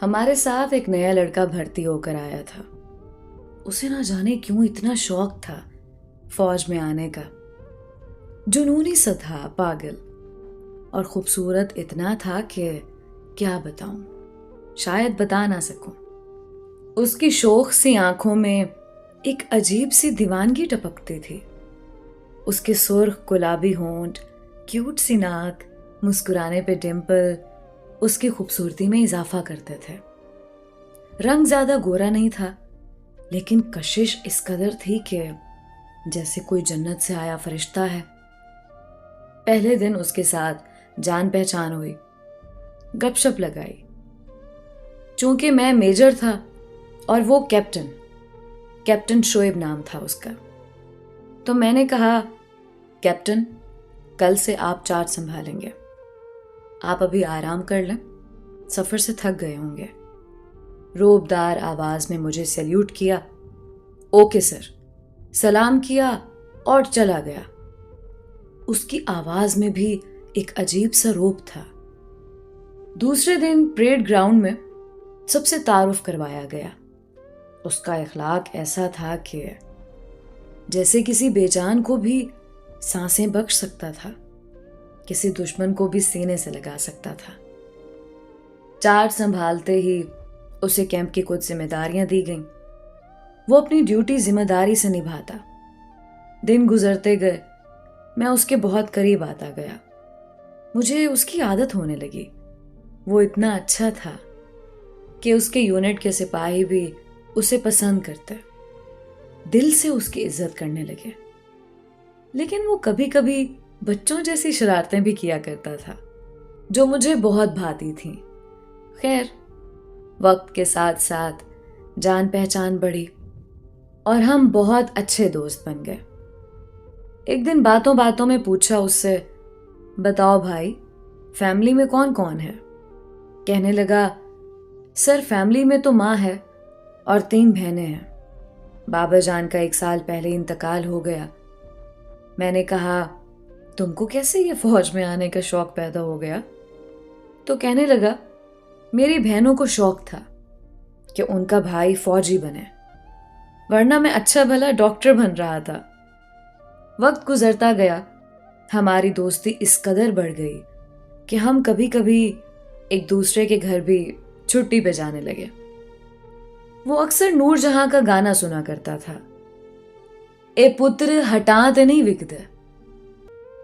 हमारे साथ एक नया लड़का भर्ती होकर आया था। उसे ना जाने क्यों इतना शौक था फौज में आने का। जुनूनी सा था, पागल, और खूबसूरत इतना था कि क्या बताऊं, शायद बता ना सकूं। उसकी शोख सी आंखों में एक अजीब सी दीवानगी टपकती थी। उसके सुर्ख गुलाबी होंठ, क्यूट सी नाक, मुस्कुराने पे डिम्पल उसकी खूबसूरती में इजाफा करते थे। रंग ज्यादा गोरा नहीं था, लेकिन कशिश इस कदर थी कि जैसे कोई जन्नत से आया फरिश्ता है। पहले दिन उसके साथ जान पहचान हुई, गपशप लगाई। चूंकि मैं मेजर था और वो कैप्टन शोएब नाम था उसका, तो मैंने कहा, कैप्टन, कल से आप चार्ज संभालेंगे। आप अभी आराम कर लें, सफर से थक गए होंगे। रोबदार आवाज में मुझे सैल्यूट किया। ओके सर, सलाम किया और चला गया। उसकी आवाज में भी एक अजीब सा रोब था। दूसरे दिन परेड ग्राउंड में सबसे तारुफ करवाया गया। उसका इखलाक ऐसा था कि जैसे किसी बेजान को भी सांसें बख्श सकता था, किसी दुश्मन को भी सीने से लगा सकता था। चार्ज संभालते ही उसे कैंप की कुछ जिम्मेदारियां दी गईं। वो अपनी ड्यूटी जिम्मेदारी से निभाता। दिन गुजरते गए, मैं उसके बहुत करीब आता गया। मुझे उसकी आदत होने लगी। वो इतना अच्छा था कि उसके यूनिट के सिपाही भी उसे पसंद करते, दिल से उसकी इज्जत करने लगे। लेकिन वो कभी कभी बच्चों जैसी शरारतें भी किया करता था, जो मुझे बहुत भाती थीं। खैर, वक्त के साथ साथ जान पहचान बढ़ी और हम बहुत अच्छे दोस्त बन गए। एक दिन बातों बातों में पूछा उससे, बताओ भाई, फैमिली में कौन कौन है? कहने लगा, सर, फैमिली में तो माँ है और 3 बहनें हैं। बाबा जान का 1 साल पहले इंतकाल हो गया। मैंने कहा, तुमको कैसे ये फौज में आने का शौक पैदा हो गया? तो कहने लगा, मेरी बहनों को शौक था कि उनका भाई फौजी बने, वरना मैं अच्छा भला डॉक्टर बन रहा था। वक्त गुजरता गया, हमारी दोस्ती इस कदर बढ़ गई कि हम कभी कभी एक दूसरे के घर भी छुट्टी पे जाने लगे। वो अक्सर नूरजहां का गाना सुना करता था, ए पुत्र हटा ते नहीं विकदे,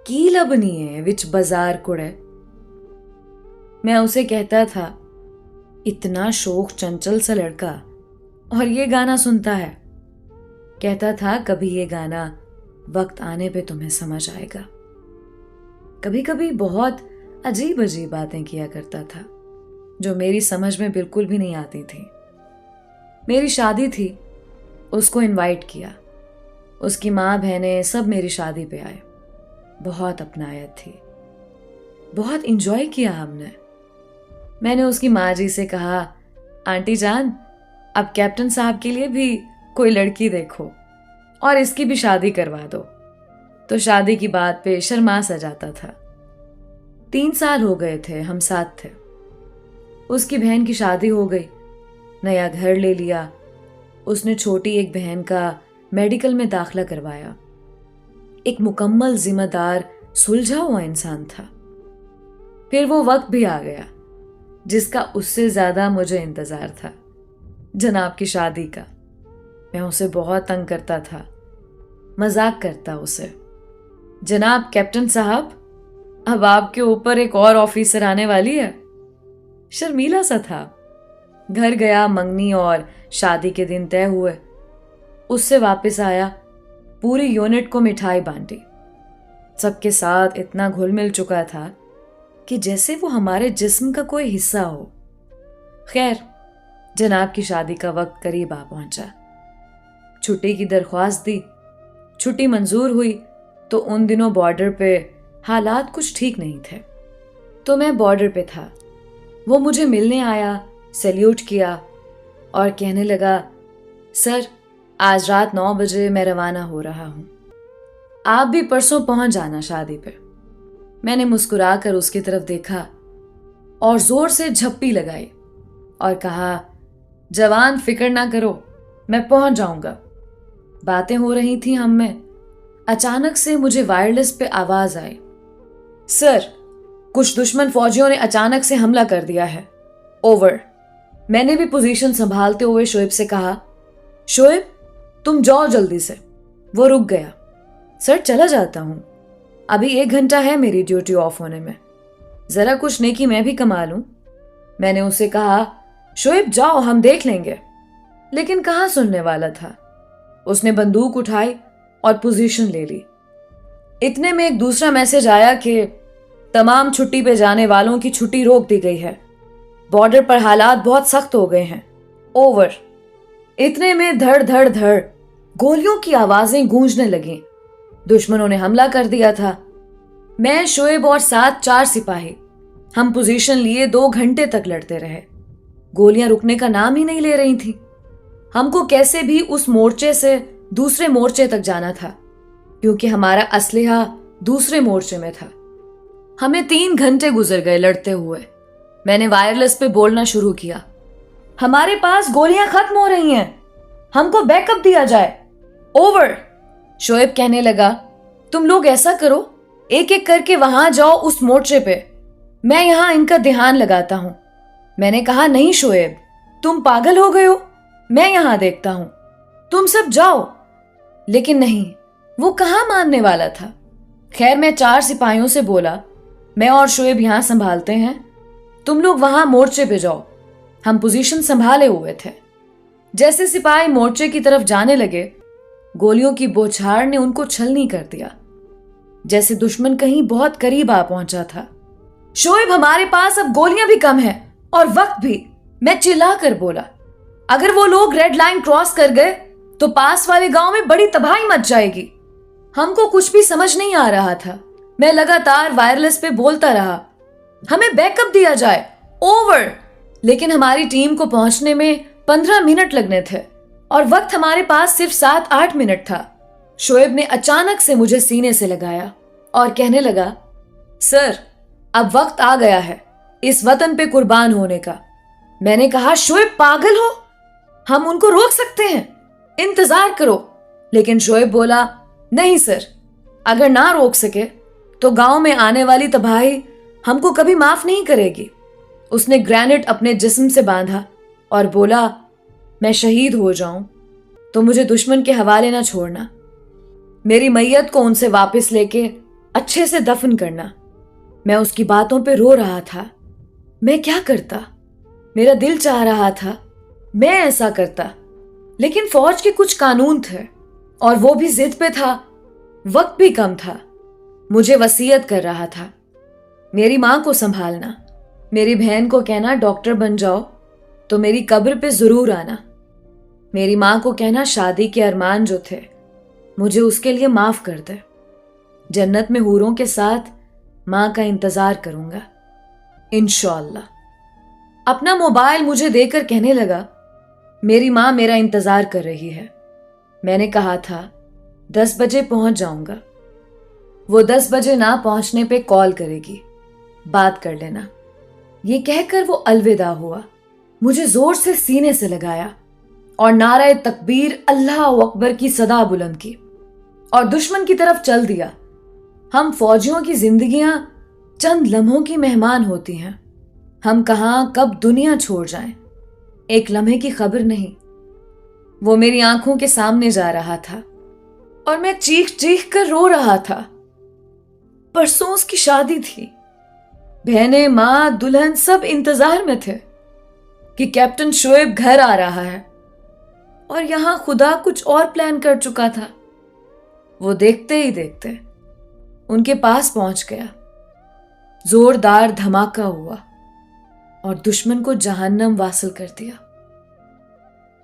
की लबनी है विच बाजार कुड़े। मैं उसे कहता था, इतना शोख चंचल सा लड़का और ये गाना सुनता है। कहता था, कभी ये गाना वक्त आने पे तुम्हें समझ आएगा। कभी कभी बहुत अजीब अजीब बातें किया करता था, जो मेरी समझ में बिल्कुल भी नहीं आती थी। मेरी शादी थी, उसको इनवाइट किया। उसकी माँ बहनें सब मेरी शादी पे आए। बहुत अपनायत थी, बहुत इंजॉय किया हमने। मैंने उसकी माँ जी से कहा, आंटी जान, अब कैप्टन साहब के लिए भी कोई लड़की देखो और इसकी भी शादी करवा दो। तो शादी की बात पे शर्मा सा जाता था। 3 साल हो गए थे हम साथ थे। उसकी बहन की शादी हो गई, नया घर ले लिया। उसने छोटी एक बहन का मेडिकल में दाखिला करवाया। एक मुकम्मल जिम्मेदार, सुलझा हुआ इंसान था। फिर वो वक्त भी आ गया जिसका उससे ज्यादा मुझे इंतजार था, जनाब की शादी का। मैं उसे बहुत तंग करता था, मजाक करता उसे, जनाब कैप्टन साहब, अब आपके ऊपर एक और ऑफिसर आने वाली है। शर्मीला सा था। घर गया, मंगनी और शादी के दिन तय हुए। उससे वापस आया, पूरी यूनिट को मिठाई बांटी। सबके साथ इतना घुल मिल चुका था कि जैसे वो हमारे जिस्म का कोई हिस्सा हो। खैर, जनाब की शादी का वक्त करीब आ पहुंचा। छुट्टी की दरख्वास्त दी, छुट्टी मंजूर हुई। तो उन दिनों बॉर्डर पे हालात कुछ ठीक नहीं थे, तो मैं बॉर्डर पे था। वो मुझे मिलने आया, सैल्यूट किया और कहने लगा, सर, आज रात 9 बजे मैं रवाना हो रहा हूं, आप भी परसों पहुंच जाना शादी पे। मैंने मुस्कुरा कर उसकी तरफ देखा और जोर से झप्पी लगाई। और कहा, जवान फिक्र ना करो, मैं पहुंच जाऊंगा। बातें हो रही थी हम में, अचानक से मुझे वायरलेस पे आवाज आई, सर, कुछ दुश्मन फौजियों ने अचानक से हमला कर दिया है, ओवर। मैंने भी पोजीशन संभालते हुए शोएब से कहा, शोएब तुम जाओ जल्दी से। वो रुक गया। सर चला जाता हूं, अभी 1 घंटा है मेरी ड्यूटी ऑफ होने में, जरा कुछ नेकी मैं भी कमा लूं। मैंने उसे कहा, शोएब जाओ हम देख लेंगे, लेकिन कहां सुनने वाला था। उसने बंदूक उठाई और पोजीशन ले ली। इतने में एक दूसरा मैसेज आया कि तमाम छुट्टी पे जाने वालों की छुट्टी रोक दी गई है, बॉर्डर पर हालात बहुत सख्त हो गए हैं, ओवर। इतने में धड़ धड़ धड़ गोलियों की आवाजें गूंजने लगीं। दुश्मनों ने हमला कर दिया था। मैं, शोएब और साथ 4 सिपाही, हम पोजीशन लिए 2 घंटे तक लड़ते रहे। गोलियां रुकने का नाम ही नहीं ले रही थी। हमको कैसे भी उस मोर्चे से दूसरे मोर्चे तक जाना था, क्योंकि हमारा असलहा दूसरे मोर्चे में था। हमें 3 घंटे गुजर गए लड़ते हुए। मैंने वायरलेस पे बोलना शुरू किया, हमारे पास गोलियां खत्म हो रही हैं, हमको बैकअप दिया जाए, ओवर। शोएब कहने लगा, तुम लोग ऐसा करो, एक एक करके वहां जाओ उस मोर्चे पे, मैं यहां इनका ध्यान लगाता हूं। मैंने कहा, नहीं शोएब, तुम पागल हो गए हो, मैं यहां देखता हूं, तुम सब जाओ। लेकिन नहीं, वो कहां मानने वाला था। खैर मैं 4 सिपाहियों से बोला, मैं और शोएब यहां संभालते हैं, तुम लोग वहां मोर्चे पे जाओ। हम पोजीशन संभाले हुए थे। जैसे सिपाही मोर्चे की तरफ जाने लगे, गोलियों की बौछार ने उनको छलनी कर दिया, जैसे दुश्मन कहीं बहुत करीब आ पहुंचा था। शोएब हमारे पास अब गोलियां भी कम है और वक्त भी, मैं चिल्ला कर बोला। अगर वो लोग रेड लाइन क्रॉस कर गए तो पास वाले गांव में बड़ी तबाही मच जाएगी। हमको कुछ भी समझ नहीं आ रहा था। मैं लगातार वायरलेस पे बोलता रहा, हमें बैकअप दिया जाए, ओवर। लेकिन हमारी टीम को पहुंचने में 15 मिनट लगने थे और वक्त हमारे पास सिर्फ 7-8 मिनट था। शोएब ने अचानक से मुझे सीने से लगाया और कहने लगा, सर अब वक्त आ गया है इस वतन पे कुर्बान होने का। मैंने कहा, शोएब पागल हो, हम उनको रोक सकते हैं, इंतजार करो। लेकिन शोएब बोला, नहीं सर, अगर ना रोक सके तो गांव में आने वाली तबाही हमको कभी माफ नहीं करेगी। उसने ग्रेनेड अपने जिस्म से बांधा और बोला, मैं शहीद हो जाऊं तो मुझे दुश्मन के हवाले ना छोड़ना, मेरी मैयत को उनसे वापस लेके अच्छे से दफन करना। मैं उसकी बातों पे रो रहा था। मैं क्या करता, मेरा दिल चाह रहा था मैं ऐसा करता, लेकिन फौज के कुछ कानून थे और वो भी जिद पे था, वक्त भी कम था। मुझे वसीयत कर रहा था, मेरी मां को संभालना, मेरी बहन को कहना डॉक्टर बन जाओ तो मेरी कब्र पे जरूर आना, मेरी मां को कहना शादी के अरमान जो थे मुझे उसके लिए माफ कर दे, जन्नत में हूरों के साथ मां का इंतजार करूंगा इंशाअल्लाह। अपना मोबाइल मुझे देकर कहने लगा, मेरी मां मेरा इंतजार कर रही है। मैंने कहा था 10 बजे पहुंच जाऊंगा। वो 10 बजे ना पहुंचने पे कॉल करेगी, बात कर लेना। ये कहकर वो अलविदा हुआ। मुझे जोर से सीने से लगाया और नारे तकबीर अल्लाह अकबर की सदा बुलंद की और दुश्मन की तरफ चल दिया। हम फौजियों की जिंदगियां चंद लम्हों की मेहमान होती हैं। हम कहां कब दुनिया छोड़ जाएं, एक लम्हे की खबर नहीं। वो मेरी आंखों के सामने जा रहा था और मैं चीख चीख कर रो रहा था। परसों उसकी शादी थी। बहनें, मां, दुल्हन सब इंतजार में थे कि कैप्टन शोएब घर आ रहा है, और यहां खुदा कुछ और प्लान कर चुका था। वो देखते ही देखते उनके पास पहुंच गया। जोरदार धमाका हुआ और दुश्मन को जहन्नम वासिल कर दिया।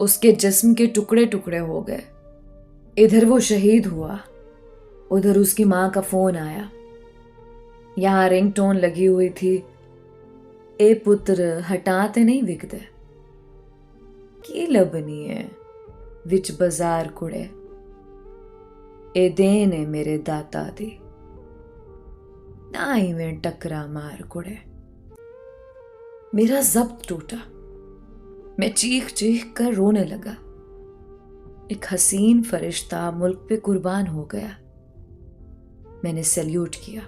उसके जिस्म के टुकड़े टुकड़े हो गए। इधर वो शहीद हुआ, उधर उसकी मां का फोन आया। यहां रिंगटोन लगी हुई थी, ए पुत्र हटाते नहीं विकदे की लबनी है विच बाजार कुड़े, ए देन है मेरे दाता दी ना ही में टकरा मार कुड़े। मेरा जब्त टूटा, मैं चीख चीख कर रोने लगा। एक हसीन फरिश्ता मुल्क पे कुर्बान हो गया। मैंने सैल्यूट किया।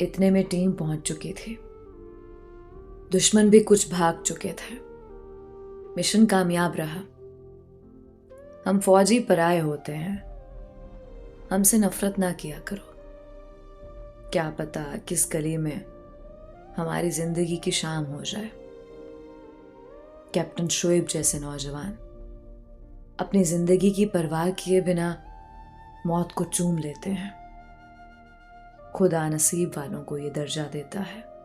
इतने में टीम पहुंच चुकी थी। दुश्मन भी कुछ भाग चुके थे। मिशन कामयाब रहा। हम फौजी पराए होते हैं। हमसे नफरत ना किया करो। क्या पता किस गली में हमारी जिंदगी की शाम हो जाए। कैप्टन शोएब जैसे नौजवान अपनी जिंदगी की परवाह किए बिना मौत को चूम लेते हैं। खुदा नसीब वालों को ये दर्जा देता है।